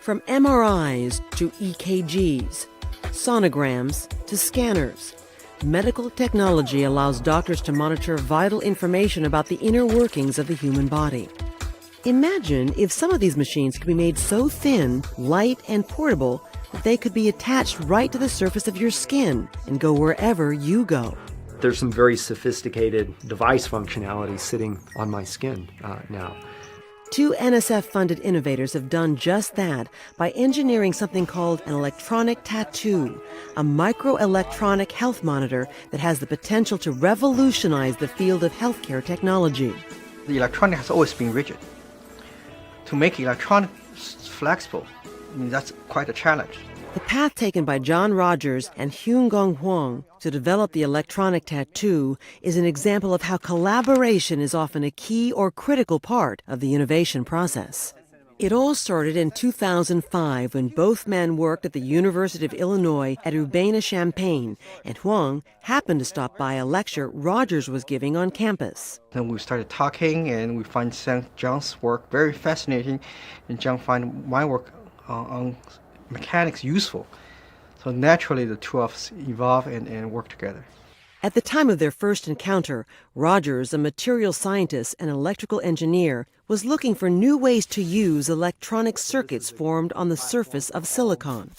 From MRIs to EKGs, sonograms to scanners, medical technology allows doctors to monitor vital information about the inner workings of the human body. Imagine if some of these machines could be made so thin, light, and portable that they could be attached right to the surface of your skin and go wherever you go. There's some very sophisticated device functionality sitting on my skin now. Two NSF-funded innovators have done just that by engineering something called an electronic tattoo, a microelectronic health monitor that has the potential to revolutionize the field of healthcare technology. The electronic has always been rigid. To make electronics flexible, that's quite a challenge. The path taken by John Rogers and Hyun-Gong Huang to develop the electronic tattoo is an example of how collaboration is often a key or critical part of the innovation process. It all started in 2005 when both men worked at the University of Illinois at Urbana-Champaign, and Huang happened to stop by a lecture Rogers was giving on campus. Then we started talking, and we find John's work very fascinating, and John find my work on mechanics useful. So naturally, the two of us evolve and work together. At the time of their first encounter, Rogers, a material scientist and electrical engineer, was looking for new ways to use electronic circuits formed on the surface of silicon.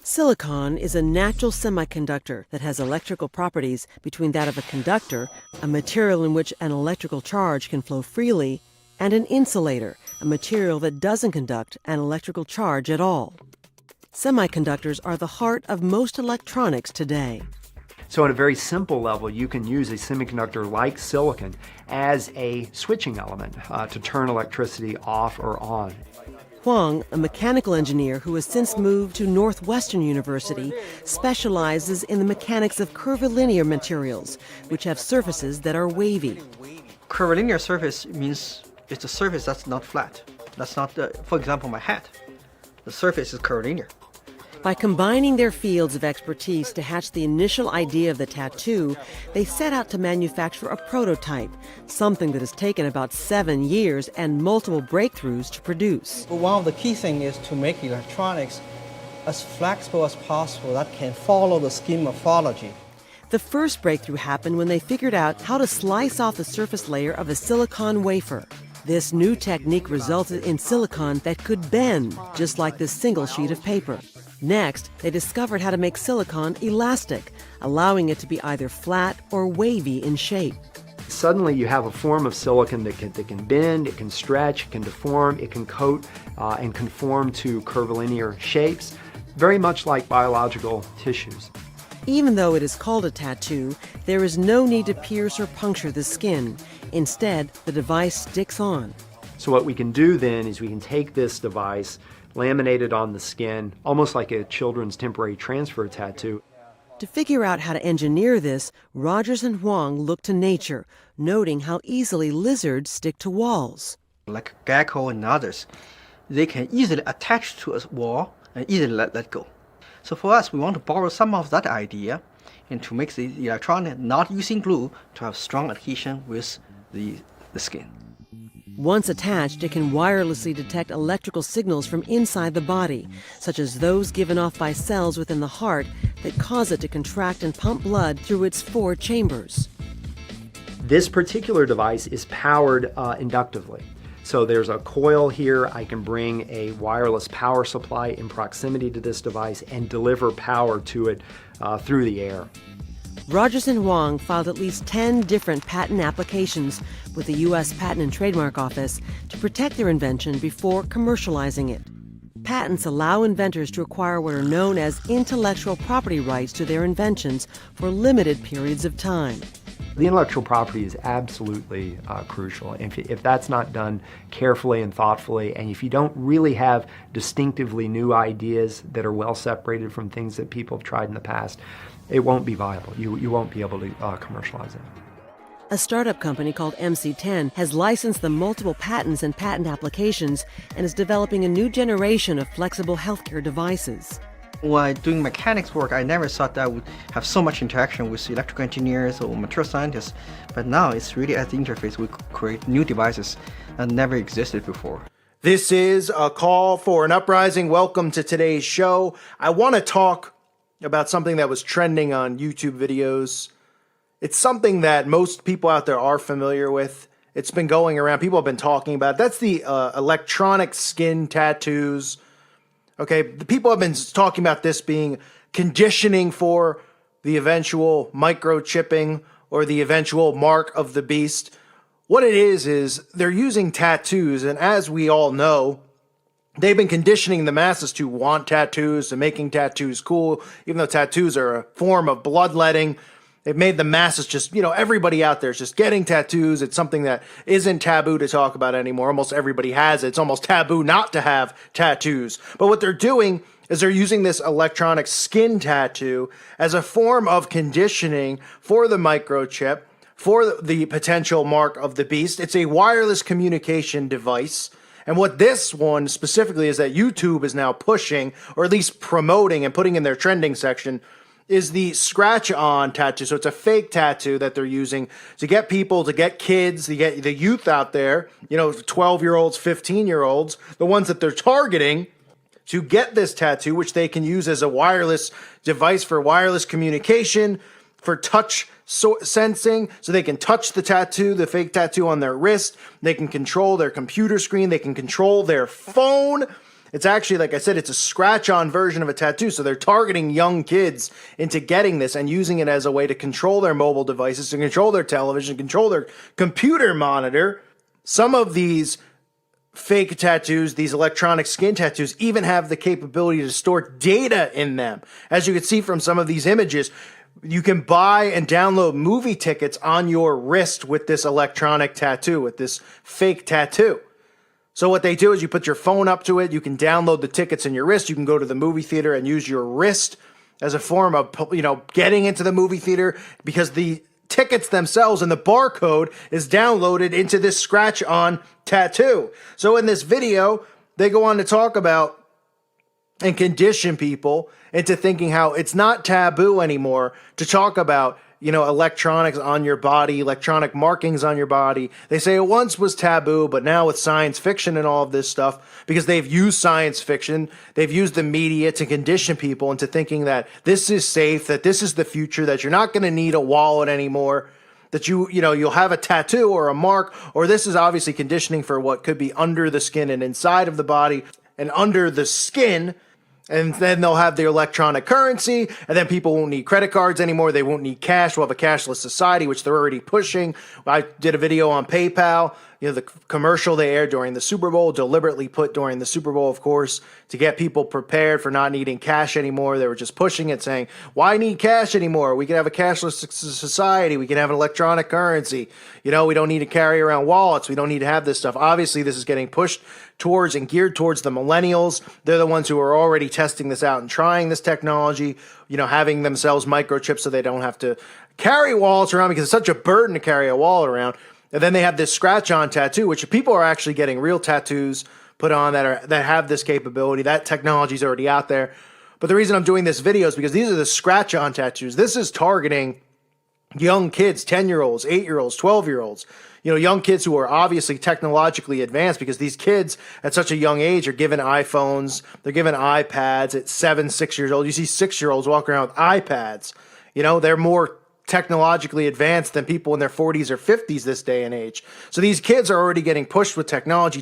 Silicon is a natural semiconductor that has electrical properties between that of a conductor, a material in which an electrical charge can flow freely, and an insulator, a material that doesn't conduct an electrical charge at all. Semiconductors are the heart of most electronics today. So at a very simple level, you can use a semiconductor like silicon as a switching element to turn electricity off or on. Huang, a mechanical engineer who has since moved to Northwestern University, specializes in the mechanics of curvilinear materials, which have surfaces that are wavy. Curvilinear surface means it's a surface that's not flat. That's not, for example, my hat. The surface is curvilinear. By combining their fields of expertise to hatch the initial idea of the tattoo, they set out to manufacture a prototype, something that has taken about 7 years and multiple breakthroughs to produce. But one of the key things is to make electronics as flexible as possible that can follow the skin morphology. The first breakthrough happened when they figured out how to slice off the surface layer of a silicon wafer. This new technique resulted in silicon that could bend, just like this single sheet of paper. Next, they discovered how to make silicon elastic, allowing it to be either flat or wavy in shape. Suddenly you have a form of silicon that can bend, it can stretch, it can deform, it can coat and conform to curvilinear shapes, very much like biological tissues. Even though it is called a tattoo, there is no need to pierce or puncture the skin. Instead, the device sticks on. So what we can do then is we can take this device, laminate it on the skin, almost like a children's temporary transfer tattoo. To figure out how to engineer this, Rogers and Huang looked to nature, noting how easily lizards stick to walls. Like gecko and others, they can easily attach to a wall and easily let go. So for us, we want to borrow some of that idea and to make the electronic not using glue to have strong adhesion with the skin. Once attached, it can wirelessly detect electrical signals from inside the body, such as those given off by cells within the heart that cause it to contract and pump blood through its 4 chambers. This particular device is powered inductively. So there's a coil here. I can bring a wireless power supply in proximity to this device and deliver power to it through the air. Rogers and Huang filed at least 10 different patent applications with the U.S. Patent and Trademark Office to protect their invention before commercializing it. Patents allow inventors to acquire what are known as intellectual property rights to their inventions for limited periods of time. The intellectual property is absolutely crucial. If that's not done carefully and thoughtfully, and if you don't really have distinctively new ideas that are well separated from things that people have tried in the past, it won't be viable. You won't be able to commercialize it. A startup company called MC10 has licensed them multiple patents and patent applications and is developing a new generation of flexible healthcare devices. While doing mechanics work, I never thought that I would have so much interaction with electrical engineers or material scientists. But now it's really at the interface we create new devices that never existed before. This is a call for an uprising. Welcome to today's show. I want to talk about something that was trending on YouTube videos. It's something that most people out there are familiar with. It's been going around. People have been talking about it. That's the electronic skin tattoos. Okay, the people have been talking about this being conditioning for the eventual microchipping or the eventual mark of the beast. What it is they're using tattoos, and as we all know, they've been conditioning the masses to want tattoos and making tattoos cool, even though tattoos are a form of bloodletting. They've made the masses just, everybody out there is just getting tattoos. It's something that isn't taboo to talk about anymore. Almost everybody has it. It's almost taboo not to have tattoos. But what they're doing is they're using this electronic skin tattoo as a form of conditioning for the microchip, for the potential mark of the beast. It's a wireless communication device. And what this one specifically is that YouTube is now pushing, or at least promoting and putting in their trending section, is the scratch-on tattoo. So it's a fake tattoo that they're using to get people, to get kids, to get the youth out there, 12-year-olds, 15-year-olds, the ones that they're targeting to get this tattoo, which they can use as a wireless device for wireless communication, for touch sensing, so they can touch the tattoo, the fake tattoo on their wrist. They can control their computer screen. They can control their phone. It's actually, like I said, it's a scratch-on version of a tattoo. So they're targeting young kids into getting this and using it as a way to control their mobile devices, to control their television, control their computer monitor. Some of these fake tattoos, these electronic skin tattoos, even have the capability to store data in them. As you can see from some of these images, you can buy and download movie tickets on your wrist with this electronic tattoo, with this fake tattoo. So what they do is you put your phone up to it, you can download the tickets in your wrist, you can go to the movie theater and use your wrist as a form of, getting into the movie theater, because the tickets themselves and the barcode is downloaded into this scratch-on tattoo. So in this video, they go on to talk about and condition people into thinking how it's not taboo anymore to talk about, electronics on your body, electronic markings on your body. They say it once was taboo, but now with science fiction and all of this stuff, because they've used science fiction, they've used the media to condition people into thinking that this is safe, that this is the future, that you're not going to need a wallet anymore, that you'll have a tattoo or a mark, or this is obviously conditioning for what could be under the skin and inside of the body and under the skin. And then they'll have their electronic currency, and then people won't need credit cards anymore. They won't need cash. We'll have a cashless society, which they're already pushing. I did a video on PayPal. The commercial they aired during the Super Bowl, deliberately put during the Super Bowl, of course, to get people prepared for not needing cash anymore. They were just pushing it, saying, why need cash anymore? We can have a cashless society. We can have an electronic currency. We don't need to carry around wallets. We don't need to have this stuff. Obviously, this is getting pushed towards and geared towards the millennials. They're the ones who are already testing this out and trying this technology, having themselves microchips so they don't have to carry wallets around, because it's such a burden to carry a wallet around. And then they have this scratch-on tattoo, which people are actually getting real tattoos put on that have this capability. That technology is already out there. But the reason I'm doing this video is because these are the scratch-on tattoos. This is targeting young kids, 10-year-olds, 8-year-olds, 12-year-olds. Young kids who are obviously technologically advanced, because these kids at such a young age are given iPhones, they're given iPads at 7, 6 years old. You see 6-year-olds walking around with iPads. They're more technologically advanced than people in their 40s or 50s this day and age. So these kids are already getting pushed with technology.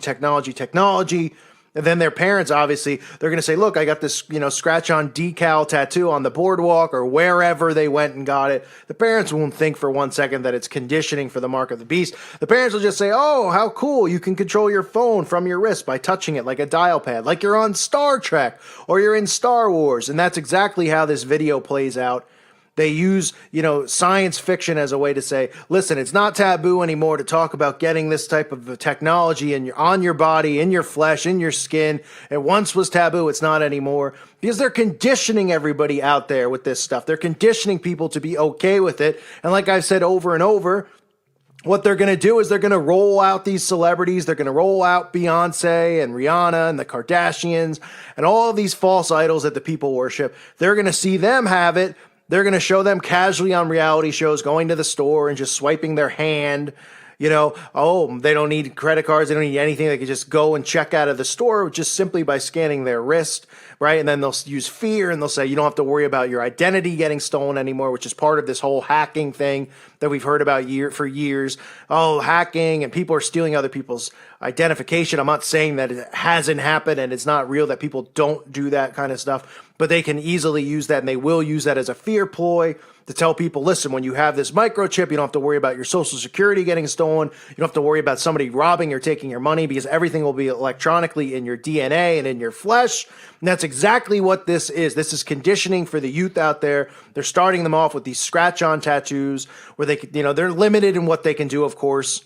And then their parents, obviously, they're going to say, look, I got this, scratch-on decal tattoo on the boardwalk or wherever they went and got it. The parents won't think for 1 second that it's conditioning for the mark of the beast. The parents will just say, oh, how cool. You can control your phone from your wrist by touching it like a dial pad, like you're on Star Trek or you're in Star Wars. And that's exactly how this video plays out. They use, science fiction as a way to say, listen, it's not taboo anymore to talk about getting this type of technology on your body, in your flesh, in your skin. It once was taboo. It's not anymore, because they're conditioning everybody out there with this stuff. They're conditioning people to be okay with it. And like I've said over and over, what they're going to do is they're going to roll out these celebrities. They're going to roll out Beyonce and Rihanna and the Kardashians and all of these false idols that the people worship. They're going to see them have it. They're going to show them casually on reality shows, going to the store and just swiping their hand, they don't need credit cards, they don't need anything. They can just go and check out of the store just simply by scanning their wrist, right? And then they'll use fear and they'll say, you don't have to worry about your identity getting stolen anymore, which is part of this whole hacking thing that we've heard about for years. Oh, hacking, and people are stealing other people's identification. I'm not saying that it hasn't happened and it's not real, that people don't do that kind of stuff, but they can easily use that, and they will use that as a fear ploy to tell people, listen, when you have this microchip, you don't have to worry about your social security getting stolen. You don't have to worry about somebody robbing or taking your money, because everything will be electronically in your DNA and in your flesh. And that's exactly what this is. This is conditioning for the youth out there. They're starting them off with these scratch-on tattoos where they're limited in what they can do, of course,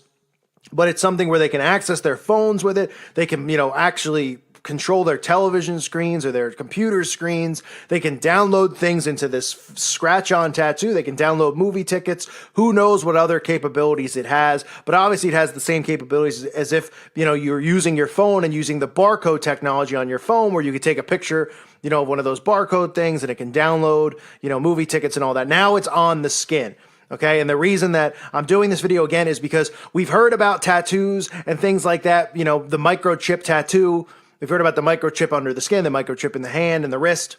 but it's something where they can access their phones with it. They can, actually control their television screens or their computer screens. They can download things into this scratch-on tattoo. They can download movie tickets. Who knows what other capabilities it has, but obviously it has the same capabilities as if, you're using your phone and using the barcode technology on your phone, where you could take a picture, of one of those barcode things and it can download, movie tickets and all that. Now it's on the skin. Okay, and the reason that I'm doing this video again is because we've heard about tattoos and things like that, the microchip tattoo. We've heard about the microchip under the skin, the microchip in the hand and the wrist.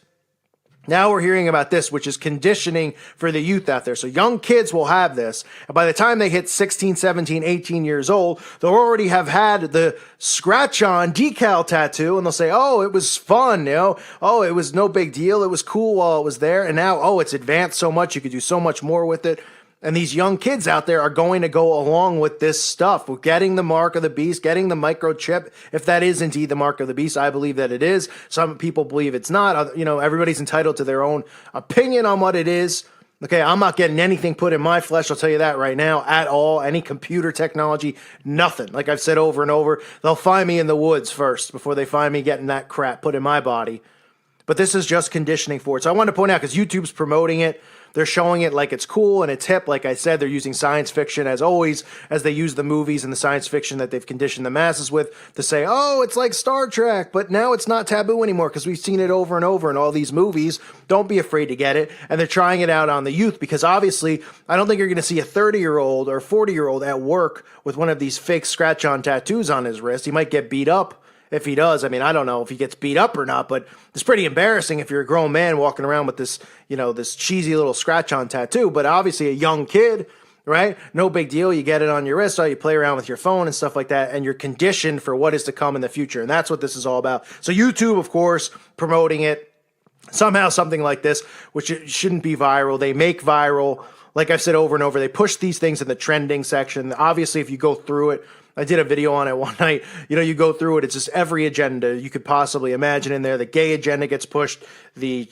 Now we're hearing about this, which is conditioning for the youth out there. So young kids will have this, and by the time they hit 16, 17, 18 years old, they'll already have had the scratch-on decal tattoo, and they'll say, oh, it was fun, oh, it was no big deal, it was cool while it was there, and now, oh, it's advanced so much, you could do so much more with it. And these young kids out there are going to go along with this stuff, with getting the mark of the beast, getting the microchip, if that is indeed the mark of the beast. I believe that it is. Some people believe it's not. Everybody's entitled to their own opinion on what it is. Okay, I'm not getting anything put in my flesh, I'll tell you that right now, at all. Any computer technology, nothing. Like I've said over and over, they'll find me in the woods first before they find me getting that crap put in my body. But this is just conditioning for it. So I wanted to point out, because YouTube's promoting it. They're showing it like it's cool and it's hip. Like I said, they're using science fiction as always, as they use the movies and the science fiction that they've conditioned the masses with to say, oh, it's like Star Trek, but now it's not taboo anymore because we've seen it over and over in all these movies. Don't be afraid to get it. And they're trying it out on the youth, because obviously I don't think you're going to see a 30-year-old or 40-year-old at work with one of these fake scratch-on tattoos on his wrist. He might get beat up. If he does, I mean, I don't know if he gets beat up or not, but it's pretty embarrassing if you're a grown man walking around with this, this cheesy little scratch-on tattoo. But obviously a young kid, right? No big deal. You get it on your wrist, so you play around with your phone and stuff like that, and you're conditioned for what is to come in the future. And that's what this is all about. So YouTube, of course, promoting it. Somehow something like this, which shouldn't be viral, they make viral. Like I've said over and over, they push these things in the trending section. Obviously, if you go through it, I did a video on it one night. You go through it. It's just every agenda you could possibly imagine in there. The gay agenda gets pushed. The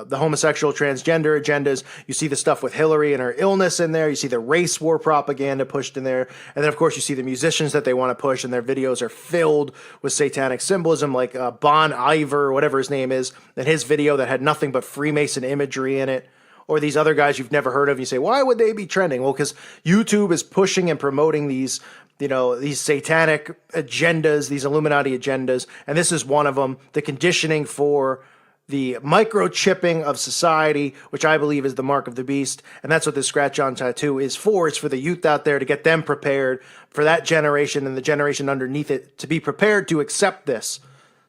homosexual, transgender agendas. You see the stuff with Hillary and her illness in there. You see the race war propaganda pushed in there. And then, of course, you see the musicians that they want to push, and their videos are filled with satanic symbolism, like Bon Iver, whatever his name is, and his video that had nothing but Freemason imagery in it. Or these other guys you've never heard of. You say, why would they be trending? Well, because YouTube is pushing and promoting these satanic agendas, these Illuminati agendas, and this is one of them, the conditioning for the microchipping of society, which I believe is the mark of the beast, and that's what this scratch-on tattoo is for. It's for the youth out there to get them prepared for that generation and the generation underneath it to be prepared to accept this.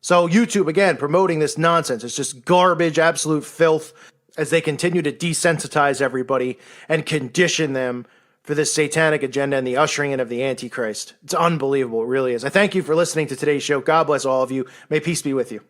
So YouTube, again, promoting this nonsense. It's just garbage, absolute filth, as they continue to desensitize everybody and condition them for this satanic agenda and the ushering in of the Antichrist. It's unbelievable, it really is. I thank you for listening to today's show. God bless all of you. May peace be with you.